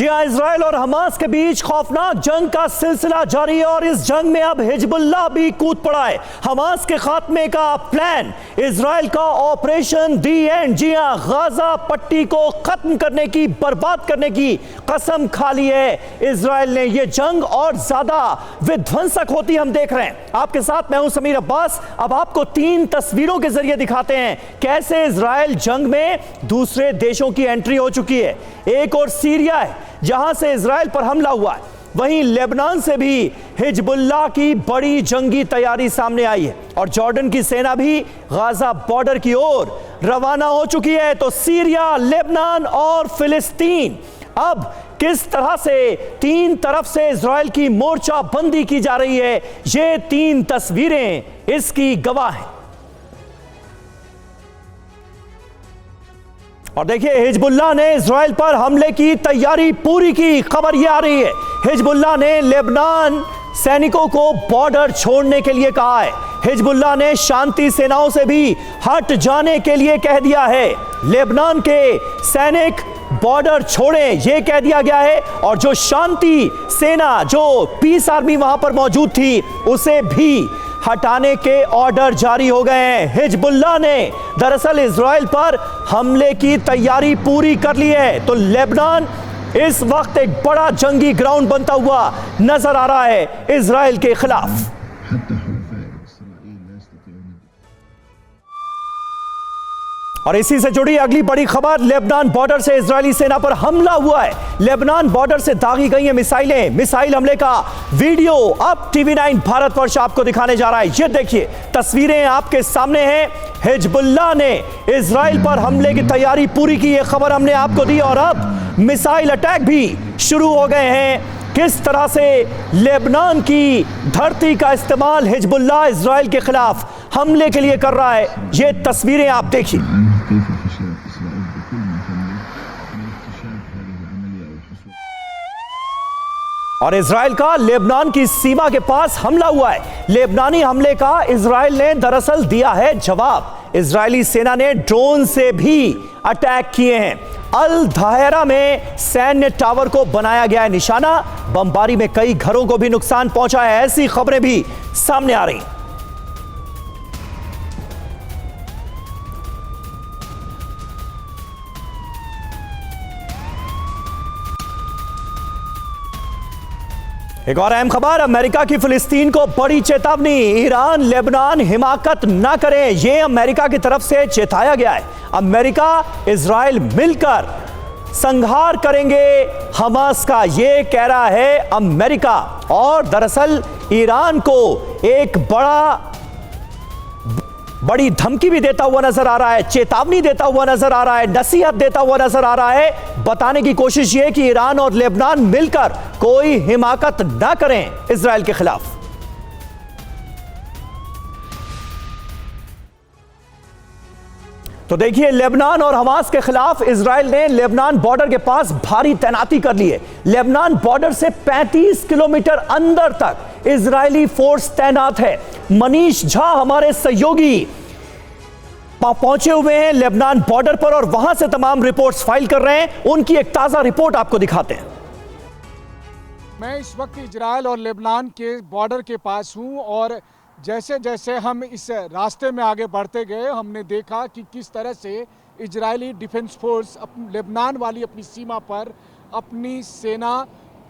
जी हां, इजराइल और हमास के बीच खौफनाक जंग का सिलसिला जारी है और इस जंग में अब हिजबुल्लाह भी कूद पड़ा है। हमास के खात्मे का प्लान, इजराइल का ऑपरेशन दी एंड। जी हां, गाजा पट्टी को खत्म करने की, बर्बाद करने की कसम खा ली है इजराइल ने। यह जंग और ज्यादा विध्वंसक होती हम देख रहे हैं। आपके साथ मैं हूं समीर अब्बास। अब आपको 3 तस्वीरों के जरिए दिखाते हैं कैसे इजराइल जंग में दूसरे देशों की एंट्री हो चुकी है। एक और सीरिया है जहां से इजराइल पर हमला हुआ है, वहीं लेबनान से भी हिजबुल्लाह की बड़ी जंगी तैयारी सामने आई है और जॉर्डन की सेना भी गाजा बॉर्डर की ओर रवाना हो चुकी है। तो सीरिया, लेबनान और फिलिस्तीन, अब किस तरह से 3 तरफ से इजराइल की मोर्चाबंदी की जा रही है, ये 3 तस्वीरें इसकी गवाह हैं। और देखिए, हिजबुल्लाह ने इजराइल पर हमले की तैयारी पूरी की। खबर यह आ रही है, हिजबुल्लाह ने लेबनान सैनिकों को बॉर्डर छोड़ने के लिए कहा है। हिजबुल्लाह ने शांति सेनाओं से भी हट जाने के लिए कह दिया है। लेबनान के सैनिक बॉर्डर छोड़ें, यह कह दिया गया है। और जो शांति सेना, जो पीस आर्मी वहां पर मौजूद थी, उसे भी हटाने के ऑर्डर जारी हो गए हैं। हिजबुल्लाह ने दरअसल इजराइल पर हमले की तैयारी पूरी कर ली है। तो लेबनान इस वक्त एक बड़ा जंगी ग्राउंड बनता हुआ नजर आ रहा है इजराइल के खिलाफ। और इसी से जुड़ी अगली बड़ी खबर, लेबनान बॉर्डर से इजरायली सेना पर हमला हुआ है। लेबनान बॉर्डर से दागी गई हैं मिसाइलें। मिसाइल हमले का वीडियो अब TV9 भारतवर्ष आपको दिखाने जा रहा है। ये देखिए, तस्वीरें आपके सामने हैं। हिजबुल्लाह ने इजराइल पर हमले की तैयारी पूरी की, ये खबर हमने आपको दी और अब मिसाइल अटैक भी शुरू हो गए हैं। किस तरह से लेबनान की धरती का इस्तेमाल हिजबुल्लाह इजराइल के खिलाफ हमले के लिए कर रहा है, ये तस्वीरें आप देखिए। और इजराइल का लेबनान की सीमा के पास हमला हुआ है। लेबनानी हमले का इजराइल ने दरअसल दिया है जवाब। इजरायली सेना ने ड्रोन से भी अटैक किए हैं। अल धायरा में सैन्य टावर को बनाया गया है निशाना। बमबारी में कई घरों को भी नुकसान पहुंचा है, ऐसी खबरें भी सामने आ रही हैं। एक और अहम खबर, अमेरिका की फिलिस्तीन को बड़ी चेतावनी। ईरान लेबनान हिमाकत ना करें, यह अमेरिका की तरफ से चेताया गया है। अमेरिका इजराइल मिलकर संहार करेंगे हमास का, यह कह रहा है अमेरिका। और दरअसल ईरान को एक बड़ी धमकी भी देता हुआ नजर आ रहा है, चेतावनी देता हुआ नजर आ रहा है, नसीहत देता हुआ नजर आ रहा है। बताने की कोशिश यह कि ईरान और लेबनान मिलकर कोई हिमाकत ना करें इजराइल के खिलाफ। तो देखिए, लेबनान और हमास के खिलाफ इजराइल ने लेबनान बॉर्डर के पास भारी तैनाती कर ली है। लेबनान बॉर्डर से 35 किलोमीटर अंदर तक इजरायली फोर्स तैनात है। मनीष झा हमारे सहयोगी पहुंचे हुए हैं लेबनान बॉर्डर पर और वहां से तमाम रिपोर्ट्स फाइल कर रहे हैं। उनकी एक ताजा रिपोर्ट आपको दिखाते हैं। मैं इस वक्त इजराइल और लेबनान के बॉर्डर के पास हूं और जैसे जैसे हम इस रास्ते में आगे बढ़ते गए, हमने देखा कि किस तरह से इजरायली डिफेंस फोर्स लेबनान वाली अपनी सीमा पर अपनी सेना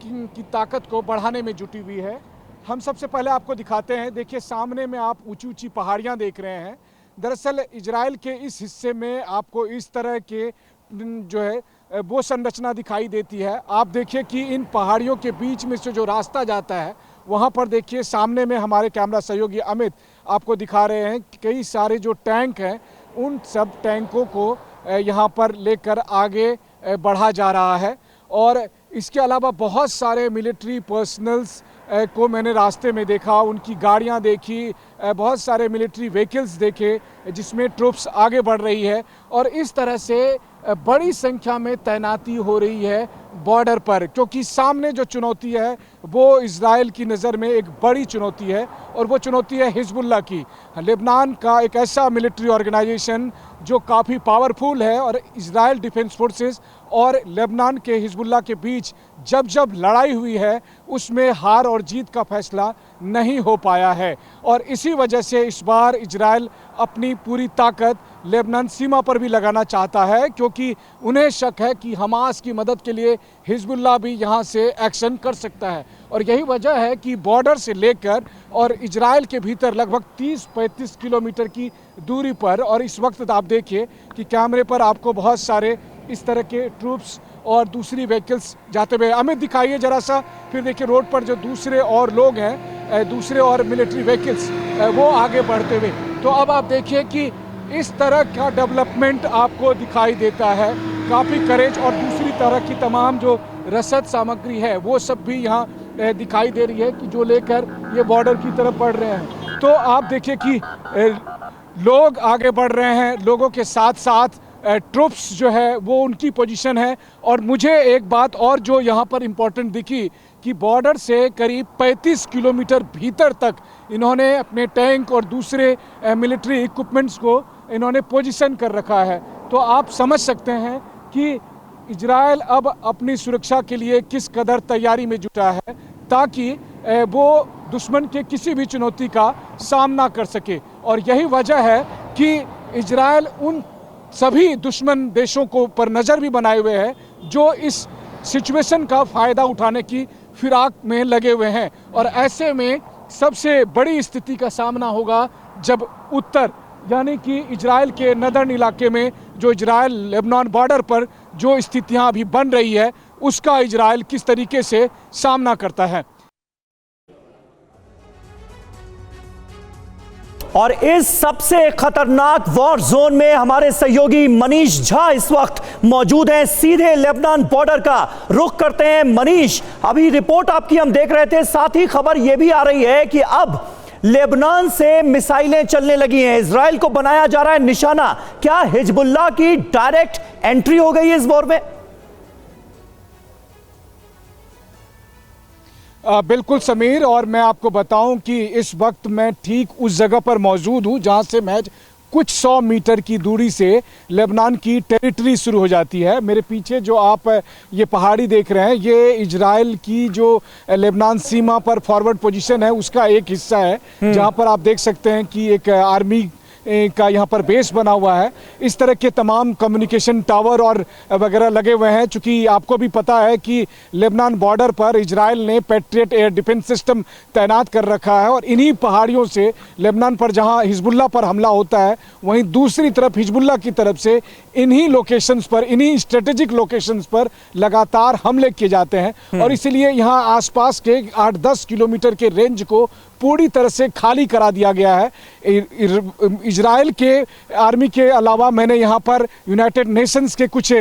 की ताकत को बढ़ाने में जुटी हुई है। हम सबसे पहले आपको दिखाते हैं। देखिए, सामने में आप ऊंची ऊंची पहाड़ियां देख रहे हैं। दरअसल इजराइल के इस हिस्से में आपको इस तरह के जो है वो संरचना दिखाई देती है। आप देखिए कि इन पहाड़ियों के बीच में से जो रास्ता जाता है, वहाँ पर देखिए सामने में हमारे कैमरा सहयोगी अमित आपको दिखा रहे हैं कई सारे जो टैंक हैं, उन सब टैंकों को यहाँ पर लेकर आगे बढ़ा जा रहा है। और इसके अलावा बहुत सारे मिलिट्री पर्सनल्स को मैंने रास्ते में देखा, उनकी गाड़ियाँ देखी, बहुत सारे मिलिट्री व्हीकल्स देखे जिसमें ट्रूप्स आगे बढ़ रही है। और इस तरह से बड़ी संख्या में तैनाती हो रही है बॉर्डर पर, क्योंकि सामने जो चुनौती है वो इजराइल की नज़र में एक बड़ी चुनौती है और वो चुनौती है हिजबुल्लाह की। लेबनान का एक ऐसा मिलिट्री ऑर्गेनाइजेशन जो काफ़ी पावरफुल है और इजराइल डिफेंस फोर्सेस और लेबनान के हिजबुल्लाह के बीच जब जब लड़ाई हुई है उसमें हार और जीत का फैसला नहीं हो पाया है और इसी वजह से इस बार इजराइल अपनी पूरी ताकत लेबनान सीमा पर भी लगाना चाहता है, क्योंकि उन्हें शक है कि हमास की मदद के लिए हिजबुल्लाह भी यहां से एक्शन कर सकता है। और यही वजह है कि बॉर्डर से लेकर और इजराइल के भीतर लगभग 30-35 किलोमीटर की दूरी पर, और इस वक्त आप देखिए कि कैमरे पर आपको बहुत सारे इस तरह के ट्रूप्स और दूसरी व्हीकल्स जाते हुए, अमित दिखाइए जरा सा, फिर देखिए रोड पर जो दूसरे और लोग हैं, दूसरे और मिलिट्री व्हीकल्स वो आगे बढ़ते हुए। तो अब आप देखिए कि इस तरह का डेवलपमेंट आपको दिखाई देता है, काफ़ी करेज, और दूसरी तरह की तमाम जो रसद सामग्री है वो सब भी यहाँ दिखाई दे रही है कि जो लेकर ये बॉर्डर की तरफ बढ़ रहे हैं। तो आप देखिए कि लोग आगे बढ़ रहे हैं, लोगों के साथ साथ ट्रूप्स जो है वो उनकी पोजीशन है। और मुझे एक बात और जो यहाँ पर इम्पोर्टेंट दिखी कि बॉर्डर से करीब 35 किलोमीटर भीतर तक इन्होंने अपने टैंक और दूसरे मिलिट्री इक्विपमेंट्स को इन्होंने पोजीशन कर रखा है। तो आप समझ सकते हैं कि इजराइल अब अपनी सुरक्षा के लिए किस कदर तैयारी में जुटा है ताकि वो दुश्मन के किसी भी चुनौती का सामना कर सके। और यही वजह है कि इजराइल उन सभी दुश्मन देशों को पर नज़र भी बनाए हुए है जो इस सिचुएशन का फ़ायदा उठाने की फिराक में लगे हुए हैं। और ऐसे में सबसे बड़ी स्थिति का सामना होगा जब उत्तर यानी कि इजराइल के नदर्न इलाके में जो इजराइल लेबनान बॉर्डर पर जो स्थितियां अभी बन रही है उसका इजराइल किस तरीके से सामना करता है। और इस सबसे खतरनाक वॉर जोन में हमारे सहयोगी मनीष झा इस वक्त मौजूद हैं। सीधे लेबनान बॉर्डर का रुख करते हैं। मनीष, अभी रिपोर्ट आपकी हम देख रहे थे, साथ ही खबर यह भी आ रही है कि अब लेबनान से मिसाइलें चलने लगी हैं, इजराइल को बनाया जा रहा है निशाना। क्या हिजबुल्लाह की डायरेक्ट एंट्री हो गई है इस वॉर में? बिल्कुल समीर, और मैं आपको बताऊं कि इस वक्त मैं ठीक उस जगह पर मौजूद हूं जहां से मैच कुछ 100 मीटर की दूरी से लेबनान की टेरिटरी शुरू हो जाती है। मेरे पीछे जो आप ये पहाड़ी देख रहे हैं ये इजराइल की जो लेबनान सीमा पर फॉरवर्ड पोजीशन है उसका एक हिस्सा है, जहां पर आप देख सकते हैं कि एक आर्मी का यहाँ पर बेस बना हुआ है। इस तरह के तमाम कम्युनिकेशन टावर और वगैरह लगे हुए हैं। चूँकि आपको भी पता है कि लेबनान बॉर्डर पर इजराइल ने पैट्रियट एयर डिफेंस सिस्टम तैनात कर रखा है और इन्हीं पहाड़ियों से लेबनान पर जहाँ हिजबुल्लाह पर हमला होता है वहीं दूसरी तरफ हिजबुल्लाह की तरफ से इन्हीं लोकेशंस पर, इन्हीं स्ट्रेटेजिक लोकेशंस पर लगातार हमले किए जाते हैं। और इसलिए यहाँ आसपास के 8-10 किलोमीटर के रेंज को पूरी तरह से खाली करा दिया गया है। इजराइल के आर्मी के अलावा मैंने यहाँ पर यूनाइटेड नेशंस के कुछ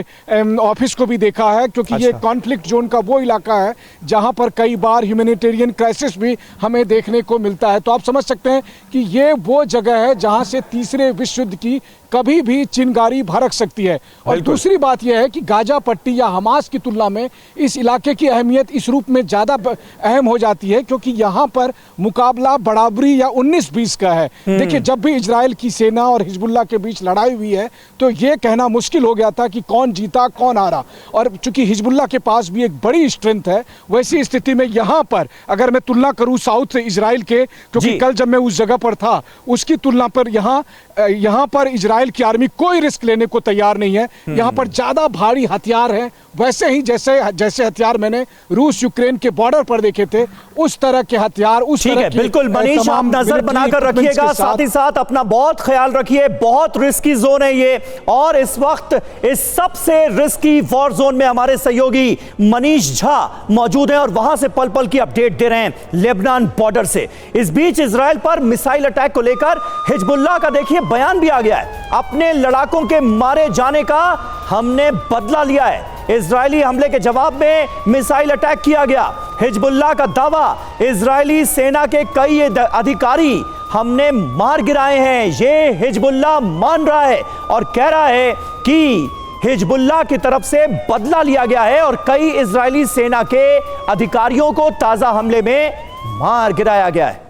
ऑफिस को भी देखा है, क्योंकि ये कॉन्फ्लिक्ट जोन का वो इलाका है जहाँ पर कई बार ह्यूमैनिटेरियन क्राइसिस भी हमें देखने को मिलता है। तो आप समझ सकते हैं कि ये वो जगह है जहाँ से तीसरे विश्व युद्ध की कभी भी चिंगारी भड़क सकती है। और दूसरी बात यह है कि गाजा पट्टी या हमास की तुलना में इस इलाके की अहमियत इस रूप में ज़्यादा अहम हो जाती है क्योंकि यहाँ पर मुकाबला बराबरी या 19-20 का है। देखिए, जब भी इजराइल की सेना और हिजबुल्लाह के बीच लड़ाई हुई है तो ये कहना मुश्किल हो गया था कि कौन जीता कौन हारा। और चूंकि हिजबुल्लाह के पास भी एक बड़ी स्ट्रेंथ है, वैसी स्थिति में यहाँ पर अगर मैं तुलना करूँ साउथ इजराइल के, क्योंकि कल जब मैं उस जगह पर था उसकी तुलना पर यहाँ पर इजराइल की आर्मी कोई रिस्क लेने को तैयार नहीं है। यहाँ पर ज्यादा भारी हथियार हैं, वैसे ही जैसे हथियार मैंने रूस यूक्रेन के बॉर्डर पर देखे थे उस तरह के हथियार, उस तरह के। बिल्कुल मनीष, आप नजर बनाकर रखिएगा, साथ ही साथ अपना बहुत ख्याल रखिए। बहुत रिस्की जोन है ये, और इस वक्त इस सबसे रिस्की वॉर जोन में हमारे सहयोगी मनीष झा मौजूद हैं और वहां से पल पल की अपडेट दे रहे हैं लेबनान बॉर्डर से। इस बीच इजराइल पर मिसाइल अटैक को लेकर हिजबुल्लाह का देखिए बयान भी आ गया है, अपने लड़ाकों के मारे जाने का हमने बदला लिया है। इजरायली हमले के जवाब में मिसाइल अटैक किया गया। हिजबुल्लाह का दावा, इजरायली सेना के कई अधिकारी हमने मार गिराए हैं। ये हिजबुल्लाह मान रहा है और कह रहा है कि हिजबुल्लाह की तरफ से बदला लिया गया है और कई इजरायली सेना के अधिकारियों को ताजा हमले में मार गिराया गया है।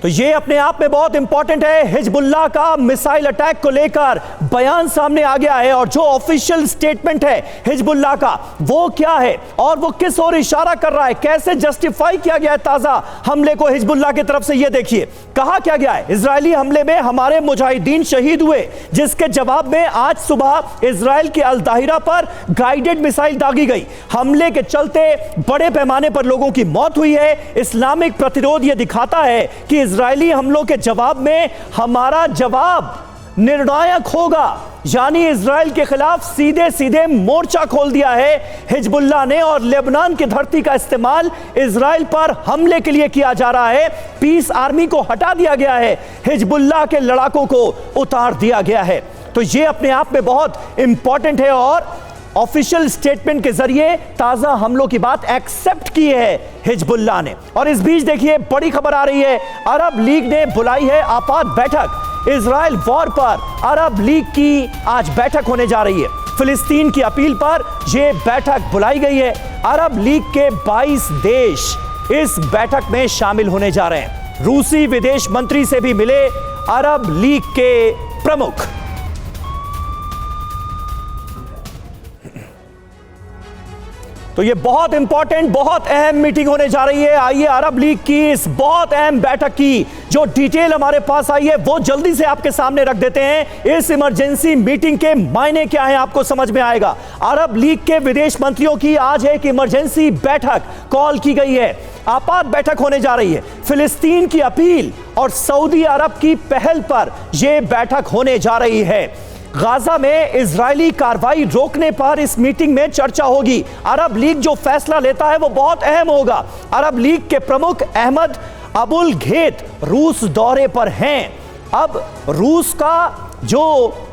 तो ये अपने आप में बहुत इंपॉर्टेंट है। हिजबुल्लाह का मिसाइल अटैक को लेकर बयान सामने आ गया है और जो ऑफिशियल स्टेटमेंट है हिजबुल्लाह का वो क्या है और वो किस ओर इशारा कर रहा है, कैसे जस्टिफाई किया गया है ताजा हमले को हिजबुल्लाह की तरफ से। ये देखिए कहा क्या गया है, इजरायली हमले में हमारे मुजाहिदीन शहीद हुए, जिसके जवाब में आज सुबह इजराइल के अल दाहिरा पर गाइडेड मिसाइल दागी गई। हमले के चलते बड़े पैमाने पर लोगों की मौत हुई है। इस्लामिक प्रतिरोध यह दिखाता है कि इजरायली हमलों के जवाब में हमारा जवाब निर्णायक होगा, यानी इजराइल के खिलाफ सीधे सीधे मोर्चा खोल दिया है हिजबुल्लाह ने और लेबनान की धरती का इस्तेमाल इजराइल पर हमले के लिए किया जा रहा है। पीस आर्मी को हटा दिया गया है, हिजबुल्लाह के लड़ाकों को उतार दिया गया है। तो यह अपने आप में बहुत इंपॉर्टेंट है और ऑफिशियल स्टेटमेंट के जरिए ताजा हमलों की बात एक्सेप्ट की है हिजबुल्लाह ने। और इस बीच देखिए बड़ी खबर आ रही है, अरब लीग ने बुलाई है आपात बैठक। इजराइल वॉर पर अरब लीग की आज बैठक होने जा रही है। फिलिस्तीन की अपील पर यह बैठक बुलाई गई है। अरब लीग के 22 देश इस बैठक में शामिल होने जा रहे हैं। रूसी विदेश मंत्री से भी मिले अरब लीग के प्रमुख। तो ये बहुत इंपॉर्टेंट, बहुत अहम मीटिंग होने जा रही है। आइए अरब लीग की इस बहुत अहम बैठक की जो डिटेल हमारे पास आई है वो जल्दी से आपके सामने रख देते हैं। इस इमरजेंसी मीटिंग के मायने क्या है आपको समझ में आएगा। अरब लीग के विदेश मंत्रियों की आज एक इमरजेंसी बैठक कॉल की गई है। आपात बैठक होने जा रही है। फिलिस्तीन की अपील और सऊदी अरब की पहल पर यह बैठक होने जा रही है। गाजा में इजरायली कार्रवाई रोकने पर इस मीटिंग में चर्चा होगी। अरब लीग जो फैसला लेता है वो बहुत अहम होगा। अरब लीग के प्रमुख अहमद अबुल घेत रूस दौरे पर हैं। अब रूस का जो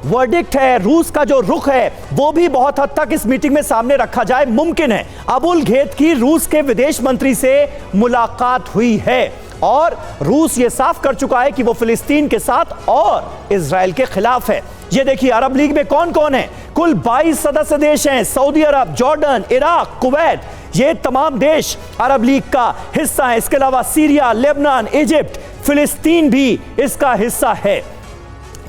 वर्डिक्ट है, रूस का जो रुख है वो भी बहुत हद तक इस मीटिंग में सामने रखा जाए मुमकिन है। अबुल घेत की रूस के विदेश मंत्री से मुलाकात हुई है और रूस ये साफ कर चुका है कि वो फिलिस्तीन के साथ और इजराइल के खिलाफ है। ये देखिए अरब लीग में कौन कौन है, कुल 22 सदस्य देश हैं। सऊदी अरब, जॉर्डन, इराक, कुवैत, ये तमाम देश अरब लीग का हिस्सा है। इसके अलावा सीरिया, लेबनान, इजिप्ट, फिलिस्तीन भी इसका हिस्सा है।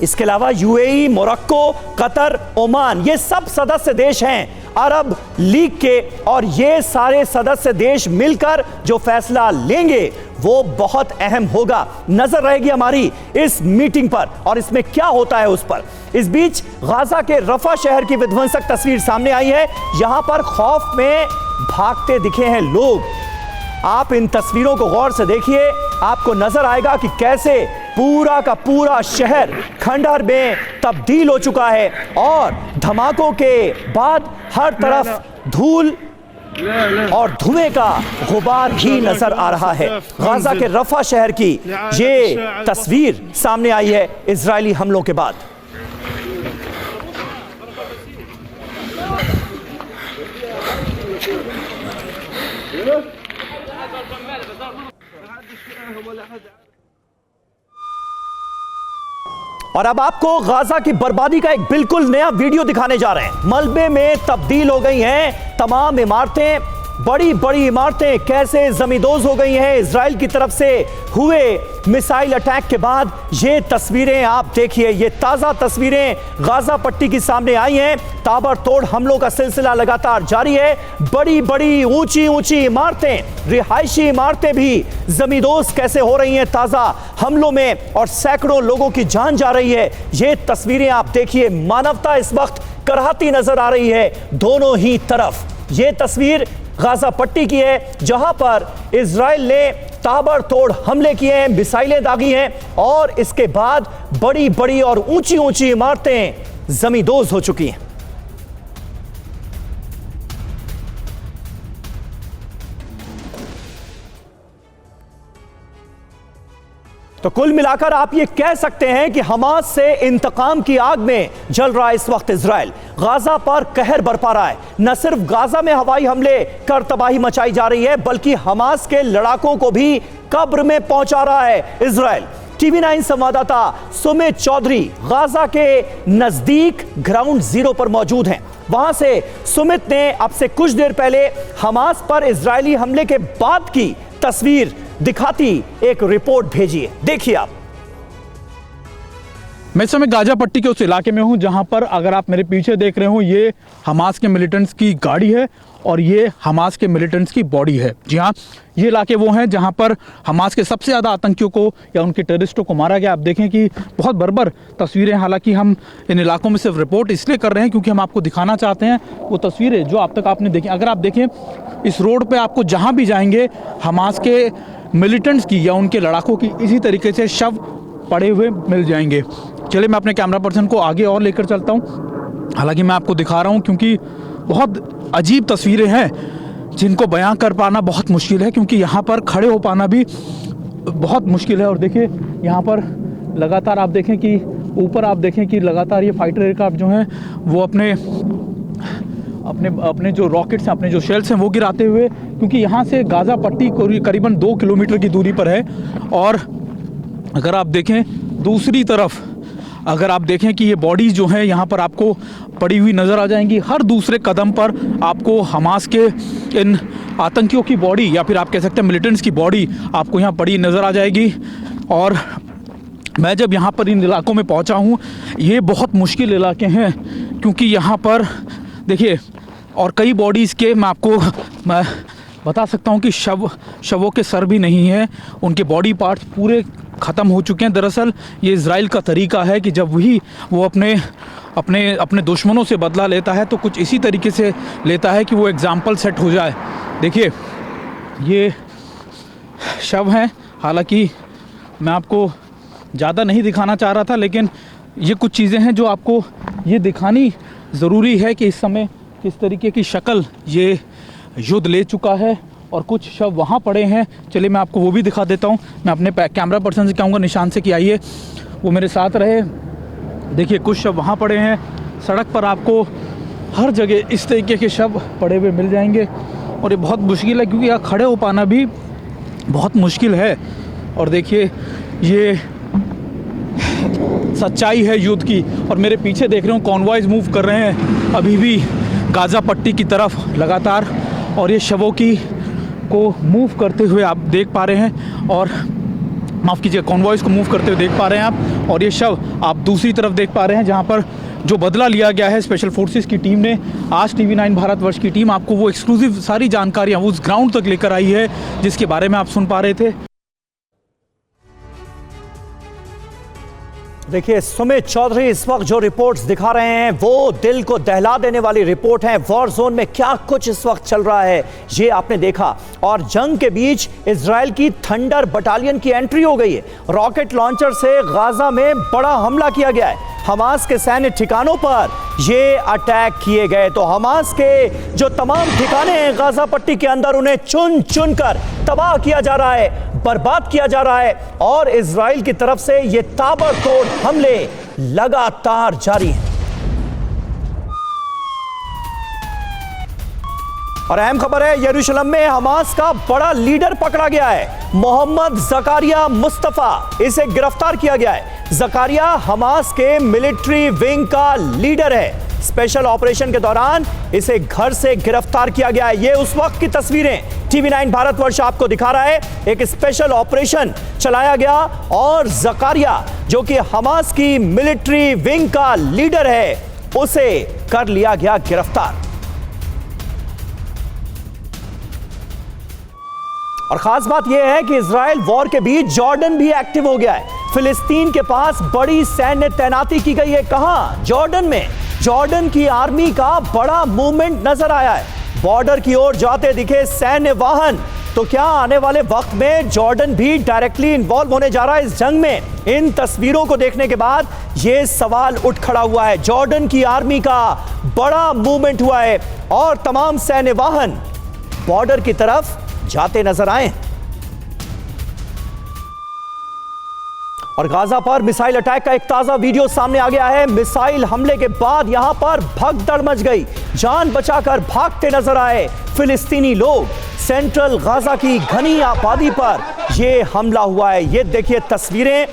इसके अलावा यूएई, मोरक्को, कतर, ओमान, ये सब सदस्य देश हैं अरब लीग के और ये सारे सदस्य देश मिलकर जो फैसला लेंगे वो बहुत अहम होगा। नजर रहेगी हमारी इस मीटिंग पर और इसमें क्या होता है उस पर। इस बीच गाजा के रफा शहर की विध्वंसक तस्वीर सामने आई है। यहां पर खौफ में भागते दिखे हैं लोग। आप इन तस्वीरों को गौर से देखिए, आपको नजर आएगा कि कैसे पूरा का पूरा शहर खंडहर में तब्दील हो चुका है और धमाकों के बाद हर तरफ धूल और धुएं का गुबार भी नजर आ रहा है। गाजा के रफा शहर की ये तस्वीर सामने आई है इजरायली हमलों के बाद। और अब आपको गाजा की बर्बादी का एक बिल्कुल नया वीडियो दिखाने जा रहे हैं। मलबे में तब्दील हो गई हैं तमाम इमारतें, बड़ी बड़ी इमारतें कैसे जमींदोज हो गई हैं इजराइल की तरफ से हुए मिसाइल अटैक के बाद। ये तस्वीरें आप देखिए, ये ताज़ा तस्वीरें गाजा पट्टी की सामने आई हैं। ताबड़तोड़ हमलों का सिलसिला लगातार जारी है। बड़ी बड़ी ऊंची ऊंची इमारतें, रिहायशी इमारतें भी जमींदोज कैसे हो रही हैं ताज़ा हमलों में और सैकड़ों लोगों की जान जा रही है। ये तस्वीरें आप देखिए, मानवता इस वक्त कराहती नजर आ रही है दोनों ही तरफ। ये तस्वीर गाजा पट्टी की है जहां पर इजराइल ने ताबड़तोड़ हमले किए हैं, मिसाइलें दागी हैं और इसके बाद बड़ी बड़ी और ऊंची ऊंची इमारतें जमींदोज हो चुकी हैं। तो कुल मिलाकर आप ये कह सकते हैं कि हमास से इंतकाम की आग में जल रहा है इस वक्त इजराइल। गाजा पर कहर बरपा रहा है। न सिर्फ गाजा में हवाई हमले कर तबाही मचाई जा रही है बल्कि हमास के लड़ाकों को भी कब्र में पहुंचा रहा है इजराइल। टीवी 9 संवाददाता सुमित चौधरी गाजा के नजदीक ग्राउंड जीरो पर मौजूद हैं। वहां से सुमित ने अब से कुछ देर पहले हमास पर इजरायली हमले के बाद की तस्वीर दिखाती एक रिपोर्ट भेजी है, देखिए आप। मैं इस समय गाजा पट्टी के उस इलाके में हूं जहां पर अगर आप मेरे पीछे देख रहे हो ये हमास के मिलिटेंट्स की गाड़ी है और ये हमास के मिलिटेंट्स की बॉडी है। जी हाँ, ये इलाके वो हैं जहां पर हमास के सबसे ज़्यादा आतंकियों को या उनके टेररिस्टों को मारा गया। आप देखें कि बहुत बर्बर तस्वीरें, हालांकि हम इन इलाकों में सिर्फ रिपोर्ट इसलिए कर रहे हैं क्योंकि हम आपको दिखाना चाहते हैं वो तस्वीरें जो अब तक आपने देखी। अगर आप देखें इस रोड पर आपको जहाँ भी जाएंगे हमास के मिलिटेंट्स की या उनके लड़ाकों की इसी तरीके से शव पड़े हुए मिल जाएंगे। चलिए मैं अपने कैमरा पर्सन को आगे और लेकर चलता हूँ। हालांकि मैं आपको दिखा रहा हूँ क्योंकि बहुत अजीब तस्वीरें हैं जिनको बयां कर पाना बहुत मुश्किल है, क्योंकि यहाँ पर खड़े हो पाना भी बहुत मुश्किल है। और देखिए यहाँ पर लगातार आप देखें कि ऊपर आप देखें कि लगातार ये फाइटर एयरक्राफ्ट जो हैं वो अपने अपने जो रॉकेट्स हैं, अपने जो शेल्स हैं वो गिराते हुए, क्योंकि यहाँ से गाजा पट्टी करीबन 2 किलोमीटर की दूरी पर है। और अगर आप देखें दूसरी तरफ, अगर आप देखें कि ये बॉडीज़ जो हैं यहाँ पर आपको पड़ी हुई नज़र आ जाएंगी। हर दूसरे कदम पर आपको हमास के इन आतंकियों की बॉडी या फिर आप कह सकते हैं मिलिटेंट्स की बॉडी आपको यहाँ पड़ी नज़र आ जाएगी। और मैं जब यहाँ पर इन इलाकों में पहुँचा हूँ, ये बहुत मुश्किल इलाके हैं क्योंकि यहाँ पर देखिए, और कई बॉडीज़ के मैं बता सकता हूँ कि शवों के सर भी नहीं है, उनके बॉडी पार्ट्स पूरे ख़त्म हो चुके हैं। दरअसल ये इज़राइल का तरीका है कि जब वो अपने दुश्मनों से बदला लेता है तो कुछ इसी तरीके से लेता है कि वो एग्ज़ाम्पल सेट हो जाए। देखिए ये शव हैं, हालांकि मैं आपको ज़्यादा नहीं दिखाना चाह रहा था, लेकिन ये कुछ चीज़ें हैं जो आपको ये दिखानी ज़रूरी है कि इस समय किस तरीके की शक्ल ये युद्ध ले चुका है और कुछ शव वहाँ पड़े हैं। चलिए मैं आपको वो भी दिखा देता हूँ। मैं अपने कैमरा पर्सन से कहूँगा निशान से कि आइए वो मेरे साथ रहे। देखिए कुछ शव वहाँ पड़े हैं, सड़क पर आपको हर जगह इस तरीके के शव पड़े हुए मिल जाएंगे और ये बहुत मुश्किल है क्योंकि यहाँ खड़े हो पाना भी बहुत मुश्किल है। और देखिए ये सच्चाई है युद्ध की। और मेरे पीछे देख रहे हो कॉन्वॉयज़ मूव कर रहे हैं अभी भी गाज़ा पट्टी की तरफ लगातार, और ये शवों को मूव करते हुए आप देख पा रहे हैं, और माफ़ कीजिए कॉन्वॉयज़ को मूव करते हुए देख पा रहे हैं आप। और ये शव आप दूसरी तरफ देख पा रहे हैं जहां पर जो बदला लिया गया है स्पेशल फोर्सेस की टीम ने। आज टीवी 9 भारतवर्ष की टीम आपको वो एक्सक्लूसिव सारी जानकारियां उस ग्राउंड तक लेकर आई है जिसके बारे में आप सुन पा रहे थे। देखिए सुमित चौधरी इस वक्त जो रिपोर्ट्स दिखा रहे हैं वो दिल को दहला देने वाली रिपोर्ट है। वॉर जोन में क्या कुछ इस वक्त चल रहा है ये आपने देखा, और जंग के बीच इजराइल की थंडर बटालियन की एंट्री हो गई है। रॉकेट लॉन्चर से गाजा में बड़ा हमला किया गया है। हमास के सैन्य ठिकानों पर ये अटैक किए गए। तो हमास के जो तमाम ठिकाने हैं गाजा पट्टी के अंदर, उन्हें चुन चुन कर तबाह किया जा रहा है, बर्बाद किया जा रहा है। और इजराइल की तरफ से ये ताबड़तोड़ हमले लगातार जारी हैं। और अहम खबर है, यरूशलेम में हमास का बड़ा लीडर पकड़ा गया है। मोहम्मद जकारिया मुस्तफा, इसे गिरफ्तार किया गया है। जकारिया हमास के मिलिट्री विंग का लीडर है। स्पेशल ऑपरेशन के दौरान इसे घर से गिरफ्तार किया गया है। ये उस वक्त की तस्वीरें टीवी 9 भारतवर्ष आपको दिखा रहा है। एक स्पेशल ऑपरेशन चलाया गया और जकारिया जो कि हमास की मिलिट्री विंग का लीडर है, उसे कर लिया गया गिरफ्तार। और खास बात यह है कि इजराइल वॉर के बीच जॉर्डन भी एक्टिव हो गया है। फिलिस्तीन के पास बड़ी सैन्य तैनाती की गई है। कहां? जॉर्डन में। जॉर्डन की आर्मी का बड़ा मूवमेंट नजर आया है। बॉर्डर की ओर जाते दिखे सैन्य वाहन। तो क्या आने वाले वक्त में जॉर्डन भी डायरेक्टली इन्वॉल्व होने जा रहा है इस जंग में? इन तस्वीरों को देखने के बाद यह सवाल उठ खड़ा हुआ है। जॉर्डन की आर्मी का बड़ा मूवमेंट हुआ है और तमाम सैन्य वाहन बॉर्डर की तरफ जाते नजर आए। और गाजा पर मिसाइल अटैक का एक ताजा वीडियो सामने आ गया है। मिसाइल हमले के बाद यहां पर भगदड़ मच गई। जान बचाकर भागते नजर आए फिलिस्तीनी लोग। सेंट्रल गाजा की घनी आबादी पर यह हमला हुआ है। ये देखिए तस्वीरें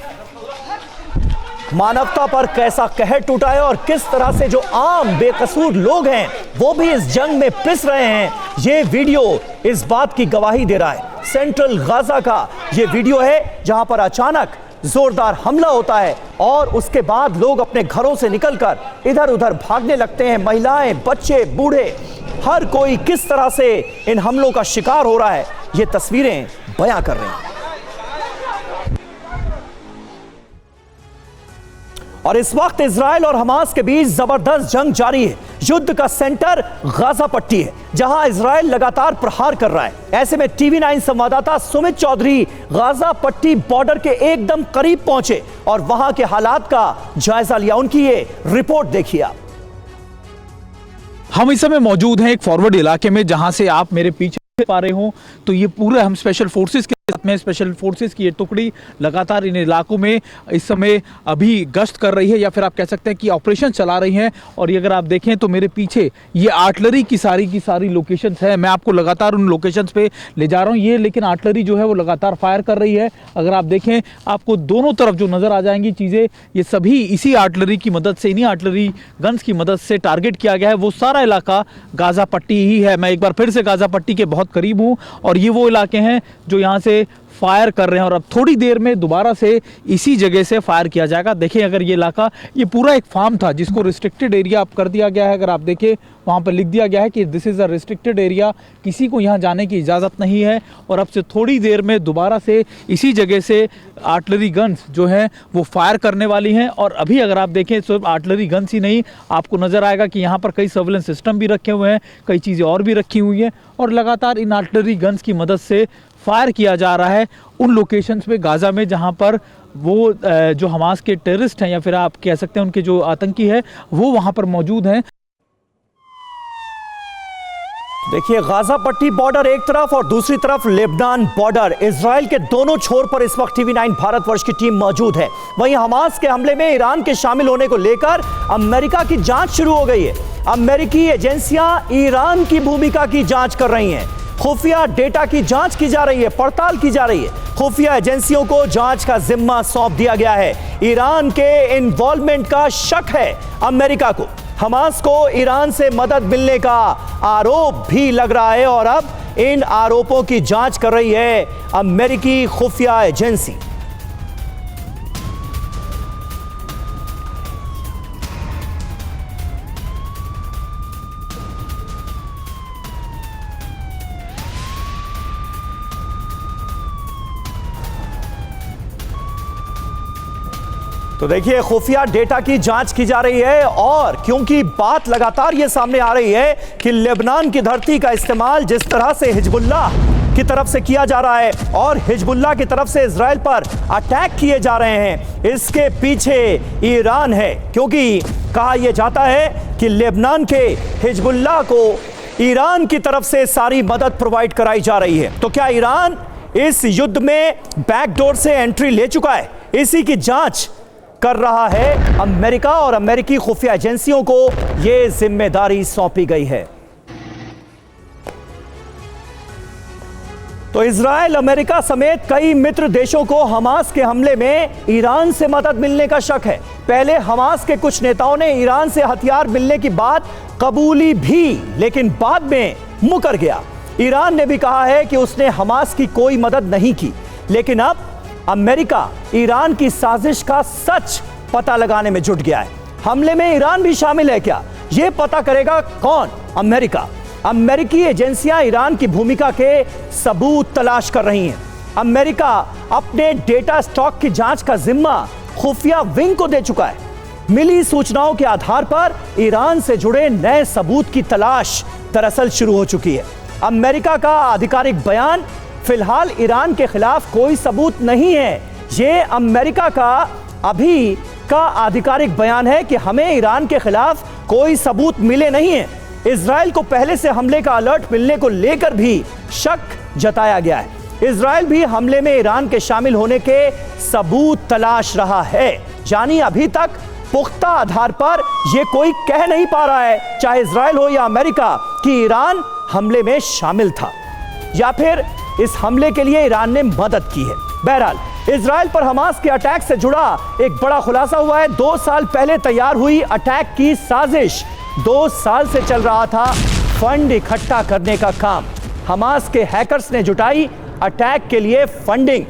मानवता पर कैसा कहर टूटा है और किस तरह से जो आम बेकसूर लोग हैं वो भी इस जंग में पिस रहे हैं, ये वीडियो इस बात की गवाही दे रहा है। सेंट्रल गाजा का ये वीडियो है जहां पर अचानक जोरदार हमला होता है और उसके बाद लोग अपने घरों से निकलकर इधर उधर भागने लगते हैं। महिलाएं, बच्चे, बूढ़े, हर कोई किस तरह से इन हमलों का शिकार हो रहा है, ये तस्वीरें बयां कर रहे हैं। और इस वक्त इजराइल और हमास के बीच जबरदस्त जंग जारी है। युद्ध का सेंटर गाजा पट्टी है जहां इजराइल लगातार प्रहार कर रहा है। ऐसे में TV9 संवाददाता सुमित चौधरी गाजा पट्टी बॉर्डर के एकदम करीब पहुंचे और वहां के हालात का जायजा लिया। उनकी ये रिपोर्ट देखिए आप। हम इस समय मौजूद हैं एक फॉरवर्ड इलाके में जहां से आप मेरे पीछे पा रहे हो तो ये पूरे हम स्पेशल फोर्सेस के साथ में, स्पेशल फोर्सेस की ये टुकड़ी लगातार इन इलाकों में इस समय अभी गश्त कर रही है या फिर आप कह सकते हैं कि ऑपरेशन चला रही हैं। और ये अगर आप देखें तो मेरे पीछे ये आर्टिलरी की सारी लोकेशंस है। मैं आपको लगातार उन लोकेशंस पे ले जा रहा हूँ। ये लेकिन आर्टिलरी जो है वो लगातार फायर कर रही है। अगर आप देखें आपको दोनों तरफ जो नज़र आ जाएंगी चीज़ें, ये सभी इसी आर्टिलरी की मदद से, इन्हीं आर्टिलरी गन्स की मदद से टारगेट किया गया है। वो सारा इलाका गाजा पट्टी ही है। मैं एक बार फिर से गाजा पट्टी के बहुत करीब हूँ और ये वो इलाके हैं जो यहाँ से फायर कर रहे हैं और अब थोड़ी देर में दोबारा से इसी जगह से फायर किया जाएगा। देखिए अगर ये इलाका, ये पूरा एक फार्म था जिसको रिस्ट्रिक्टेड एरिया अब कर दिया गया है। अगर आप देखें वहाँ पर लिख दिया गया है कि this is a restricted area, किसी को यहाँ जाने की इजाज़त नहीं है। और अब से थोड़ी देर में दोबारा से इसी जगह से आर्टिलरी गन्स जो हैं वो फायर करने वाली हैं। और अभी अगर आप देखें सिर्फ आर्टिलरी गन्स ही नहीं, आपको नज़र आएगा कि यहाँ पर कई सर्विलेंस सिस्टम भी रखे हुए हैं, कई चीज़ें और भी रखी हुई हैं और लगातार इन आर्टिलरी गन्स की मदद से फायर किया जा रहा है उन लोकेशंस पे गाजा में जहां पर वो जो हमास के टेररिस्ट हैं या फिर आप कह सकते हैं उनके जो आतंकी है वो वहां पर मौजूद हैं। देखिए गाजा पट्टी बॉर्डर एक तरफ और दूसरी तरफ लेबनान बॉर्डर, इजराइल के दोनों छोर पर इस वक्त TV9 भारतवर्ष की टीम मौजूद है। वहीं हमास के हमले में ईरान के शामिल होने को लेकर अमेरिका की जांच शुरू हो गई है। अमेरिकी एजेंसियां ईरान की भूमिका की जांच कर रही हैं। खुफिया डेटा की जांच की जा रही है, पड़ताल की जा रही है। खुफिया एजेंसियों को जांच का जिम्मा सौंप दिया गया है। ईरान के इन्वॉल्वमेंट का शक है अमेरिका को। हमास को ईरान से मदद मिलने का आरोप भी लग रहा है और अब इन आरोपों की जांच कर रही है अमेरिकी खुफिया एजेंसी। तो देखिए खुफिया डेटा की जांच की जा रही है और क्योंकि बात लगातार ये सामने आ रही है कि लेबनान की धरती का इस्तेमाल जिस तरह से हिजबुल्लाह की तरफ से किया जा रहा है और हिजबुल्लाह की तरफ से इजराइल पर अटैक किए जा रहे हैं, इसके पीछे ईरान है। क्योंकि कहा यह जाता है कि लेबनान के हिजबुल्लाह को ईरान की तरफ से सारी मदद प्रोवाइड कराई जा रही है। तो क्या ईरान इस युद्ध में बैकडोर से एंट्री ले चुका है? इसी की जांच कर रहा है अमेरिका और अमेरिकी खुफिया एजेंसियों को यह जिम्मेदारी सौंपी गई है। तो इजराइल, अमेरिका समेत कई मित्र देशों को हमास के हमले में ईरान से मदद मिलने का शक है। पहले हमास के कुछ नेताओं ने ईरान से हथियार मिलने की बात कबूली भी, लेकिन बाद में मुकर गया। ईरान ने भी कहा है कि उसने हमास की कोई मदद नहीं की। लेकिन अब अमेरिका ईरान की साजिश का सच पता लगाने में जुट गया है। हमले में ईरान भी शामिल है क्या, यह पता करेगा कौन? अमेरिका। अमेरिकी एजेंसियां ईरान की भूमिका के सबूत तलाश कर रही हैं। अमेरिका अपने डेटा स्टॉक की जांच का जिम्मा खुफिया विंग को दे चुका है। मिली सूचनाओं के आधार पर ईरान से जुड़े नए सबूत की तलाश दरअसल शुरू हो चुकी है। अमेरिका का आधिकारिक बयान, फिलहाल ईरान के खिलाफ कोई सबूत नहीं है। यह अमेरिका का अभी का आधिकारिक बयान है कि हमें ईरान के खिलाफ कोई सबूत मिले नहीं है। इजराइल को पहले से हमले का अलर्ट मिलने को लेकर भी शक जताया गया है। इजराइल भी हमले में ईरान के शामिल होने के सबूत तलाश रहा है। यानी अभी तक पुख्ता आधार पर यह कोई कह नहीं पा रहा है, चाहे इजराइल हो या अमेरिका, कि ईरान हमले में शामिल था या फिर इस हमले के लिए ईरान ने मदद की है। बहरहाल इजराइल पर हमास के अटैक से जुड़ा एक बड़ा खुलासा हुआ है। 2 साल पहले तैयार हुई अटैक की साजिश, 2 साल से चल रहा था फंड इकट्ठा करने का काम। हमास के हैकर्स ने जुटाई अटैक के लिए फंडिंग।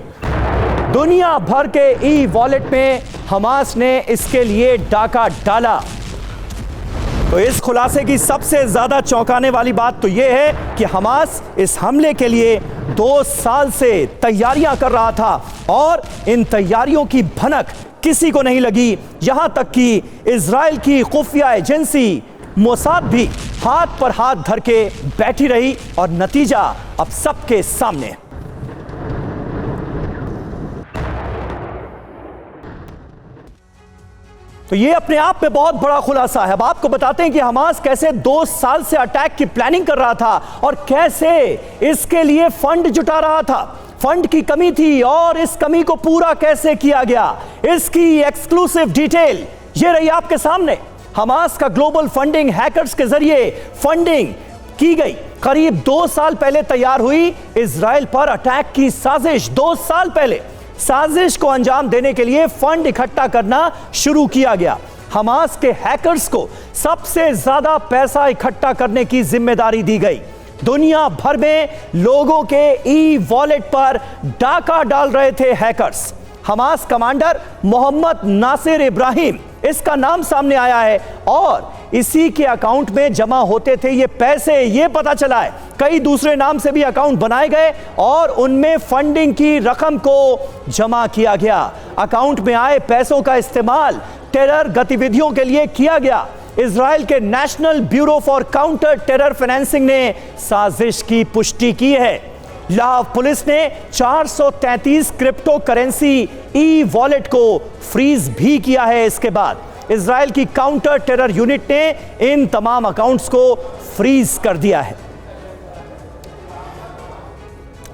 दुनिया भर के ई वॉलेट में हमास ने इसके लिए डाका डाला। तो इस खुलासे की सबसे ज्यादा चौंकाने वाली बात तो यह है कि हमास इस हमले के लिए 2 साल से तैयारियां कर रहा था और इन तैयारियों की भनक किसी को नहीं लगी। यहां तक कि इजराइल की खुफिया एजेंसी मोसाद भी हाथ पर हाथ धर के बैठी रही और नतीजा अब सबके सामने। तो ये अपने आप में बहुत बड़ा खुलासा है। अब आपको बताते हैं कि हमास कैसे 2 साल से अटैक की प्लानिंग कर रहा था और कैसे इसके लिए फंड जुटा रहा था। फंड की कमी थी और इस कमी को पूरा कैसे किया गया, इसकी एक्सक्लूसिव डिटेल ये रही आपके सामने। हमास का ग्लोबल फंडिंग हैकर्स के जरिए फंडिंग की गई। करीब 2 साल पहले तैयार हुई इजराइल पर अटैक की साजिश। 2 साल पहले साजिश को अंजाम देने के लिए फंड इकट्ठा करना शुरू किया गया। हमास के हैकर्स को सबसे ज्यादा पैसा इकट्ठा करने की जिम्मेदारी दी गई। दुनिया भर में लोगों के ई वॉलेट पर डाका डाल रहे थे hackers. Hamas commander Mohammed Nasir Ibrahim, इसका नाम सामने आया है और इसी के अकाउंट में जमा होते थे ये पैसे। ये पता चला है कई दूसरे नाम से भी अकाउंट बनाए गए और उनमें फंडिंग की रकम को जमा किया गया। अकाउंट में आए पैसों का इस्तेमाल टेरर गतिविधियों के लिए किया गया। इजराइल के national bureau for counter terror financing ने साजिश की पुष्टि की है। लाहौर पुलिस ने 433 क्रिप्टो करेंसी ई वॉलेट को फ्रीज भी किया है। इसके बाद इजराइल की काउंटर टेरर यूनिट ने इन तमाम अकाउंट्स को फ्रीज कर दिया है।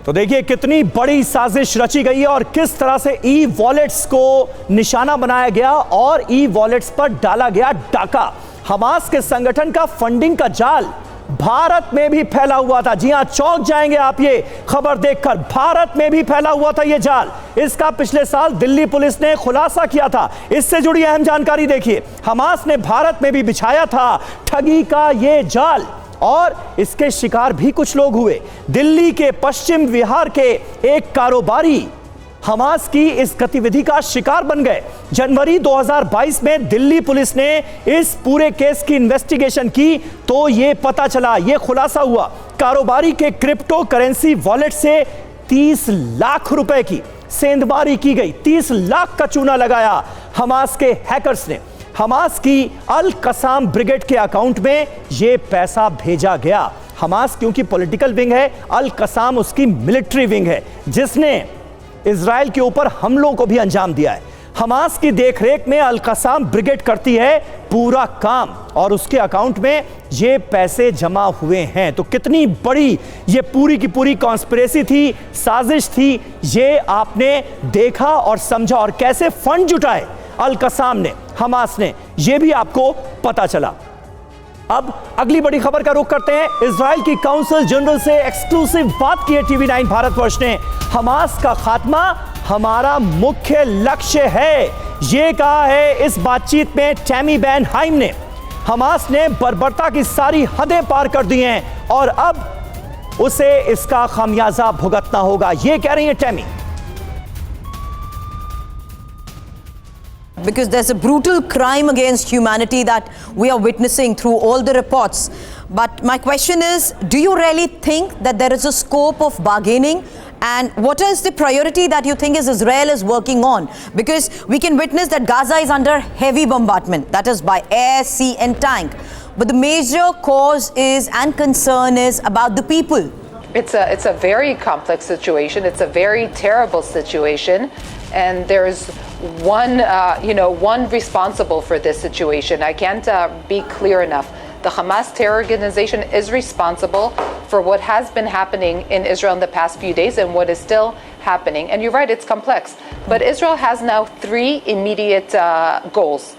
तो देखिए कितनी बड़ी साजिश रची गई है और किस तरह से ई वॉलेट्स को निशाना बनाया गया और ई वॉलेट्स पर डाला गया डाका। हमास के संगठन का फंडिंग का जाल भारत में भी फैला हुआ था। जी हां, चौंक जाएंगे आप ये खबर देखकर। भारत में भी फैला हुआ था ये जाल। इसका पिछले साल दिल्ली पुलिस ने खुलासा किया था। इससे जुड़ी अहम जानकारी देखिए। हमास ने भारत में भी बिछाया था ठगी का ये जाल और इसके शिकार भी कुछ लोग हुए। दिल्ली के पश्चिम विहार के एक कारोबारी हमास की इस गतिविधि का शिकार बन गए। जनवरी 2022 में दिल्ली पुलिस ने इस पूरे केस की इन्वेस्टिगेशन की तो यह पता चला, यह खुलासा हुआ, कारोबारी के क्रिप्टो करेंसी वॉलेट से 30 लाख रुपए की सेंधमारी की गई। 30 लाख का चूना लगाया हमास के हैकर्स ने। हमास की अल कसाम ब्रिगेड के अकाउंट में यह पैसा भेजा गया। हमास क्योंकि पॉलिटिकल विंग है, अल कसाम उसकी मिलिट्री विंग है जिसने इजराइल के ऊपर हमलों को भी अंजाम दिया है। हमास की देखरेख में अल कसाम ब्रिगेड करती है पूरा काम और उसके अकाउंट में ये पैसे जमा हुए हैं। तो कितनी बड़ी ये पूरी की पूरी कॉन्स्पिरेसी थी, साजिश थी, ये आपने देखा और समझा। और कैसे फंड जुटाए अल कसाम ने, हमास ने, ये भी आपको पता चला। अब अगली बड़ी खबर का रुख करते हैं। इजराइल की काउंसिल जनरल से एक्सक्लूसिव बात की है TV9 भारतवर्ष ने। हमास का खात्मा हमारा मुख्य लक्ष्य है, ये कहा है इस बातचीत में टैमी बैन हाइम ने। हमास ने बर्बरता की सारी हदें पार कर दी हैं और अब उसे इसका खामियाजा भुगतना होगा, ये कह रही है Tammy. Because there's a brutal crime against humanity that we are witnessing through all the reports. But my question is, do you really think that there is a scope of bargaining? And what is the priority that you think Israel is working on? Because we can witness that Gaza is under heavy bombardment, that is by air, sea and tank. But the major cause is and concern is about the people. It's a very complex situation. It's a very terrible situation, and there's one responsible for this situation. I can't be clear enough. The Hamas terror organization is responsible for what has been happening in Israel in the past few days and what is still happening. And you're right, it's complex. But Israel has now 3 immediate goals.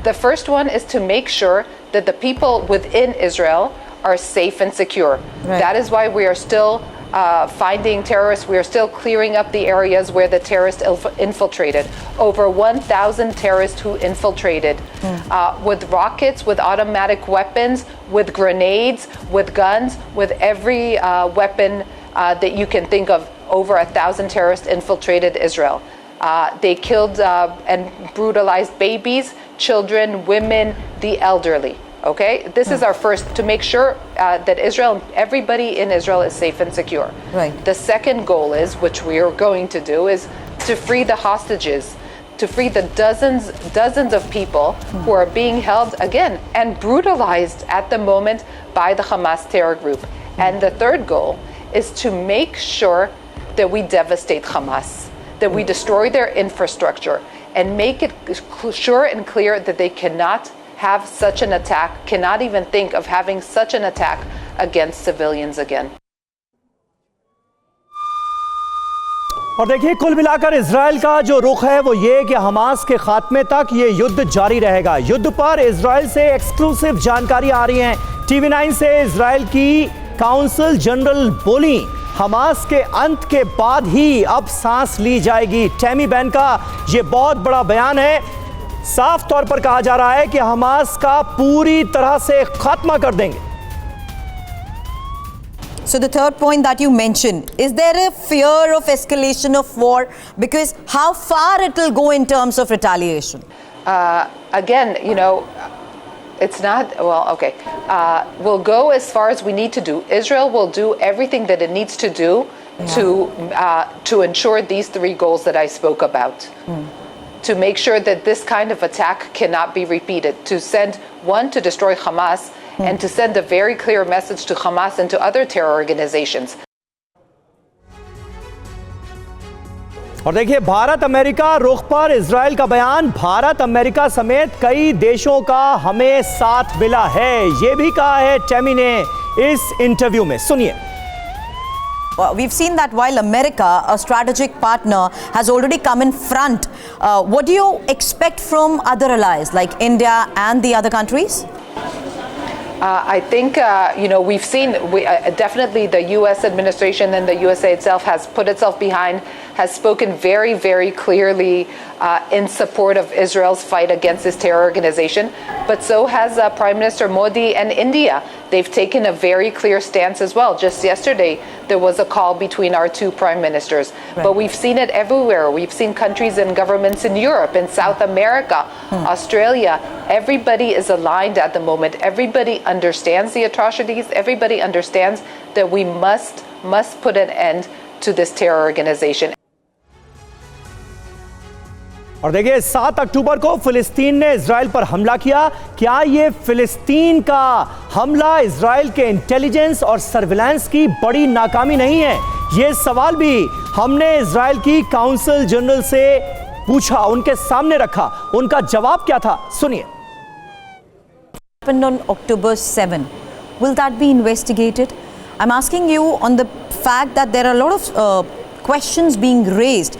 The first one is to make sure that the people within Israel are safe and secure. Right. That is why we are still finding terrorists. We are still clearing up the areas where the terrorists infiltrated. Over 1,000 terrorists who infiltrated with rockets, with automatic weapons, with grenades, with guns, with every weapon that you can think of. Over 1,000 terrorists infiltrated Israel. They killed and brutalized babies, children, women, the elderly. Okay, this is our first, to make sure that Israel, everybody in Israel is safe and secure. Right. The second goal is, which we are going to do, is to free the hostages, to free the dozens of people who are being held again and brutalized at the moment by the Hamas terror group. And the third goal is to make sure that we devastate Hamas, that we destroy their infrastructure, and make it sure and clear that they cannot have such an attack, cannot even think of having such an attack against civilians again. और देखिए, कुल मिलाकर Israel का जो रुख है वो ये कि हमास के खात्मे तक ये युद्ध जारी रहेगा। युद्ध पर इजराइल से एक्सक्लूसिव जानकारी आ रही है। टीवी 9 से इजराइल की काउंसिल जनरल बोली, हमास के अंत के बाद ही अब सांस ली जाएगी। टैमी बेन का ये बहुत बड़ा बयान है। साफ तौर पर कहा जा रहा है कि हमास का पूरी तरह से खात्मा कर देंगे। So the third point that you mentioned, is there a fear of escalation of war? Because how far it will go in terms of retaliation? Again, you know, it's not, well, okay. We'll go as far as we need to do. Israel will do everything that it needs to do to ensure these three goals that I spoke about. To make sure that this kind of attack cannot be repeated. To send, one, to destroy Hamas, and to send a very clear message to Hamas and to other terror organizations. और देखिए, Bharat America रुख पर Israel का बयान, Bharat America समेत कई देशों का हमें साथ मिला है, ये भी कहा है टैमी ने इस इंटरव्यू में। सुनिए। We've seen that while America, a strategic partner, has already come in front, what do you expect from other allies like India and the other countries? I think, you know, we've seen, definitely the U.S. administration and the USA itself has put itself behind, has spoken very, very clearly in support of Israel's fight against this terror organization. But so has Prime Minister Modi and India. They've taken a very clear stance as well. Just yesterday, there was a call between our two prime ministers. Right. But we've seen it everywhere. We've seen countries and governments in Europe, in South America, Australia. Everybody is aligned at the moment. Everybody understands the atrocities. Everybody understands that we must put an end to this terror organization. और देखिए, 7 अक्टूबर को फिलिस्तीन ने Israel पर हमला किया। क्या ये फिलिस्तीन का हमला इजराइल के इंटेलिजेंस और सर्विलांस की बड़ी नाकामी नहीं है? ये सवाल भी हमने इजराइल की काउंसिल जनरल से पूछा, उनके सामने रखा। उनका जवाब क्या था, सुनिए। Happened on October 7. Will that be investigated? I'm asking you on the fact that there are a lot of questions being raised.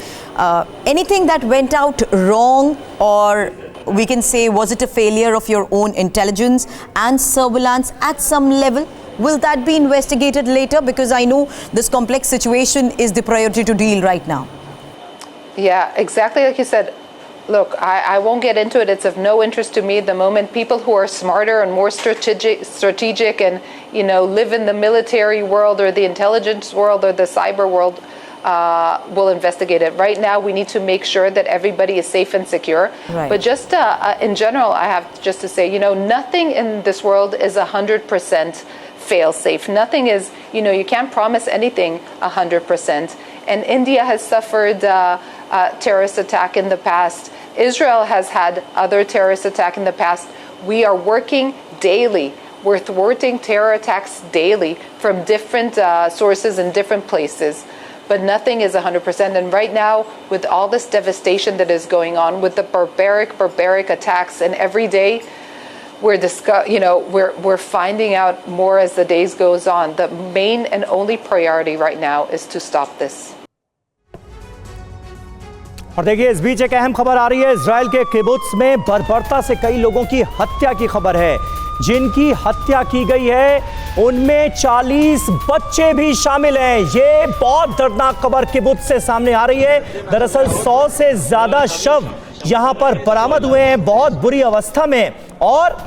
Anything that went out wrong, or we can say, was it a failure of your own intelligence and surveillance at some level? Will that be investigated later? Because I know this complex situation is the priority to deal right now. Yeah, exactly like you said. Look, I won't get into it. It's of no interest to me at the moment. People who are smarter and more strategic and, you know, live in the military world or the intelligence world or the cyber world will investigate it. Right now, we need to make sure that everybody is safe and secure. Right. But just in general, I have just to say, you know, nothing in this world is 100% fail-safe. Nothing is, you know, you can't promise anything 100%. And India has suffered a terrorist attack in the past. Israel has had other terrorist attack in the past. We are working daily. We're thwarting terror attacks daily from different sources in different places. But nothing is 100%. And right now, with all this devastation that is going on, with the barbaric attacks, and every day we're finding out more as the days goes on. The main and only priority right now is to stop this. और देखिए, इस बीच एक अहम खबर आ रही है। Israel के किबुत्स में बर्बरता से कई लोगों की हत्या की खबर है। जिनकी हत्या की गई है उनमें 40 बच्चे भी शामिल हैं। ये बहुत दर्दनाक खबर किबुत्ज से सामने आ रही है। दरअसल 100 से ज्यादा शव यहां पर बरामद हुए हैं बहुत बुरी अवस्था में, और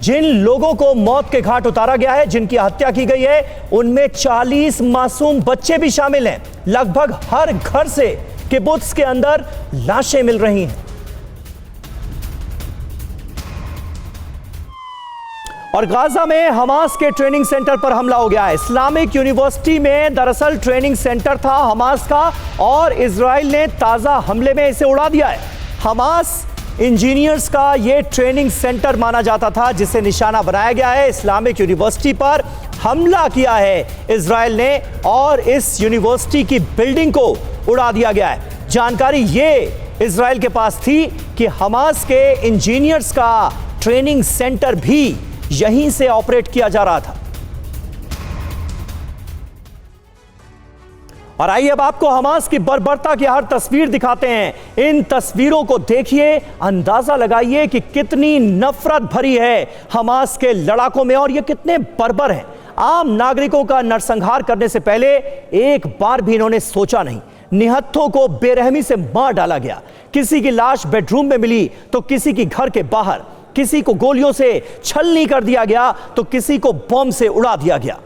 जिन लोगों को मौत के घाट उतारा गया है, जिनकी हत्या की गई है, उनमें 40 मासूम बच्चे भी शामिल हैं। लगभग हर घर से किबुत्ज के अंदर लाशें मिल रही हैं। और गाजा में हमास के ट्रेनिंग सेंटर पर हमला हो गया है। इस्लामिक यूनिवर्सिटी में दरअसल ट्रेनिंग सेंटर था हमास का, और इजराइल ने ताजा हमले में इसे उड़ा दिया है। हमास इंजीनियर्स का यह ट्रेनिंग सेंटर माना जाता था, जिसे निशाना बनाया गया है। इस्लामिक यूनिवर्सिटी पर हमला किया है इजराइल ने, और इस यूनिवर्सिटी की बिल्डिंग को उड़ा दिया गया है। जानकारी ये इजराइल के पास थी कि हमास के इंजीनियर्स का ट्रेनिंग सेंटर भी यहीं से ऑपरेट किया जा रहा था। और आइए अब आपको हमास की बर्बरता की हर तस्वीर दिखाते हैं। इन तस्वीरों को देखिए, अंदाजा लगाइए कि कितनी नफरत भरी है हमास के लड़ाकों में, और ये कितने बर्बर हैं। आम नागरिकों का नरसंहार करने से पहले एक बार भी इन्होंने सोचा नहीं। निहत्थों को बेरहमी से मार डाला गया। किसी की लाश बेडरूम में मिली तो किसी की घर के बाहर, किसी को गोलियों से छलनी कर दिया गया तो किसी को बम से उड़ा दिया गया।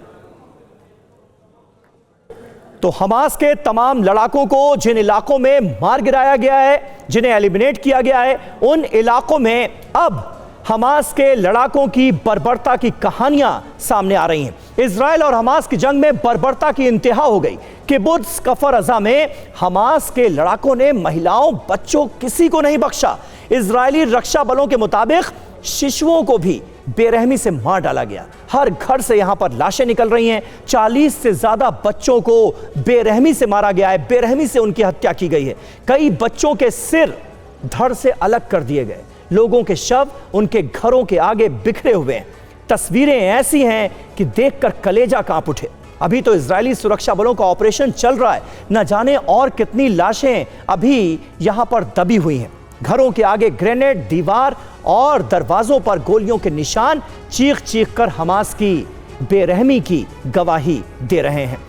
तो हमास के तमाम लड़ाकों को जिन इलाकों में मार गिराया गया है, जिन्हें एलिमिनेट किया गया है, उन इलाकों में अब हमास के लड़ाकों की बर्बरता की कहानियां सामने आ रही हैं। इजराइल और हमास की जंग में बर्बरता की इंतहा हो गई। किबुत्ज कफर अज़ा में हमास के लड़ाकों ने महिलाओं, बच्चों, किसी को नहीं बख्शा। इजरायली रक्षा बलों के मुताबिक शिशुओं को भी बेरहमी से मार डाला गया। हर घर से यहां पर लाशें निकल रही हैं। 40 से ज्यादा बच्चों को बेरहमी से मारा गया है, बेरहमी से उनकी हत्या की गई है। कई बच्चों के सिर धड़ से अलग कर दिए गए। लोगों के शव उनके घरों के आगे बिखरे हुए हैं। तस्वीरें ऐसी हैं कि देखकर कलेजा कांप उठे। अभी तो इजरायली सुरक्षा बलों का ऑपरेशन चल रहा है, न जाने और कितनी लाशें अभी यहां पर दबी हुई हैं। घरों के आगे ग्रेनेड, दीवार और दरवाजों पर गोलियों के निशान चीख चीख कर हमास की बेरहमी की गवाही दे रहे हैं।